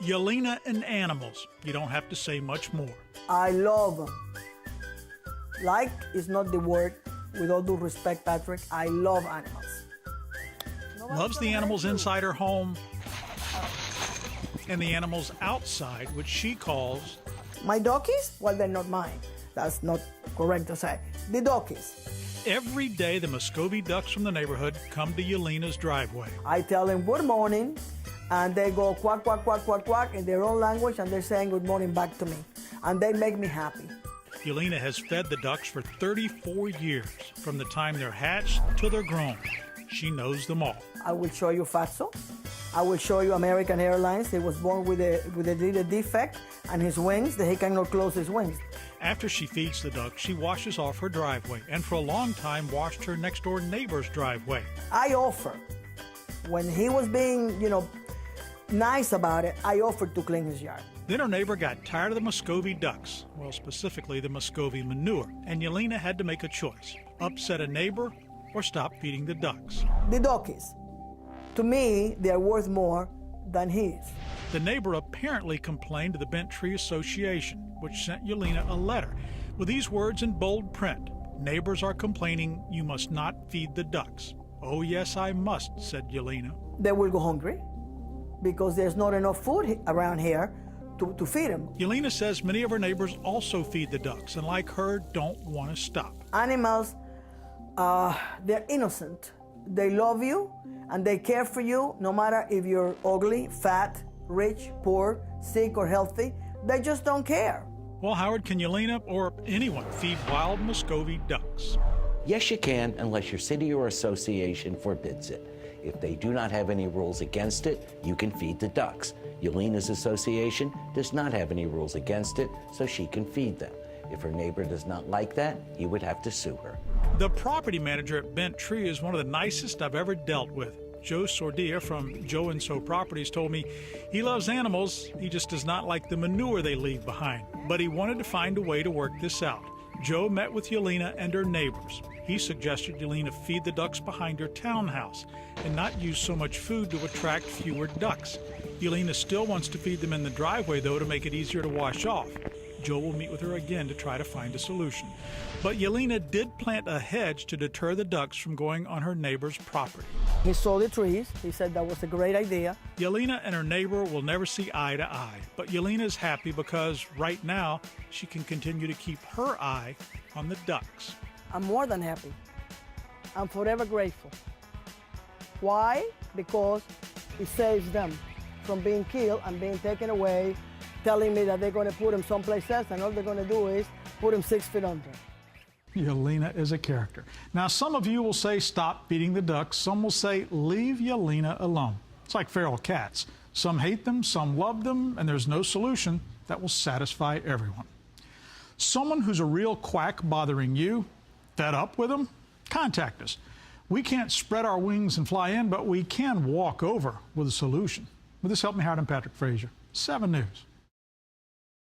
Yelena and animals. You don't have to say much more. I love them. Like is not the word. With all due respect, Patrick, I love animals. Loves the animals inside her home and the animals outside, which she calls... My Duckies? Well, they're not mine. That's not correct to say. The Duckies. Every day, the Muscovy ducks from the neighborhood come to Yelena's driveway. I tell them good morning, and they go quack, quack, quack, quack, quack in their own language, and they're saying good morning back to me. And they make me happy. Yelena has fed the ducks for 34 years, from the time they're hatched till they're grown. She knows them all. I will show you Fatso. I will show you American Airlines. He was born with a little defect, and his wings, that he cannot close his wings. After she feeds the ducks, she washes off her driveway, and for a long time washed her next-door neighbor's driveway. I offer, when he was being, nice about it, I offered to clean his yard. Then her neighbor got tired of the Muscovy ducks, well, specifically the Muscovy manure, and Yelena had to make a choice: upset a neighbor or stop feeding the ducks. The Duckies, to me, they are worth more than his. The neighbor apparently complained to the Bent Tree Association, which sent Yelena a letter with these words in bold print: "Neighbors are complaining you must not feed the ducks." "Oh yes, I must," said Yelena. They will go hungry because there's not enough food around here to feed them. Yelena says many of her neighbors also feed the ducks and, like her, don't want to stop. Animals, they're innocent. They love you and they care for you no matter if you're ugly, fat, rich, poor, sick or healthy. They just don't care. Well, Howard, can Yelena or anyone feed wild Muscovy ducks? Yes, you can, unless your city or association forbids it. If they do not have any rules against it, you can feed the ducks. Yelena's association does not have any rules against it, so she can feed them. If her neighbor does not like that, he would have to sue her. The property manager at Bent Tree is one of the nicest I've ever dealt with. Joe Sordia from Joe & So Properties told me he loves animals, he just does not like the manure they leave behind. But he wanted to find a way to work this out. Joe met with Yelena and her neighbors. He suggested Yelena feed the ducks behind her townhouse and not use so much food to attract fewer ducks. Yelena still wants to feed them in the driveway, though, to make it easier to wash off. Joe will meet with her again to try to find a solution. But Yelena did plant a hedge to deter the ducks from going on her neighbor's property. He saw the trees. He said that was a great idea. Yelena and her neighbor will never see eye to eye, but Yelena's happy because right now she can continue to keep her eye on the ducks. I'm more than happy. I'm forever grateful. Why? Because it saves them from being killed and being taken away, telling me that they're going to put them someplace else, and all they're going to do is put them 6 feet under. Yelena is a character. Now, some of you will say stop feeding the ducks. Some will say leave Yelena alone. It's like feral cats. Some hate them, some love them, and there's no solution that will satisfy everyone. Someone who's a real quack bothering you, fed up with them, contact us. We can't spread our wings and fly in, but we can walk over with a solution. With this, help me, Howard and Patrick Frazier, 7 News.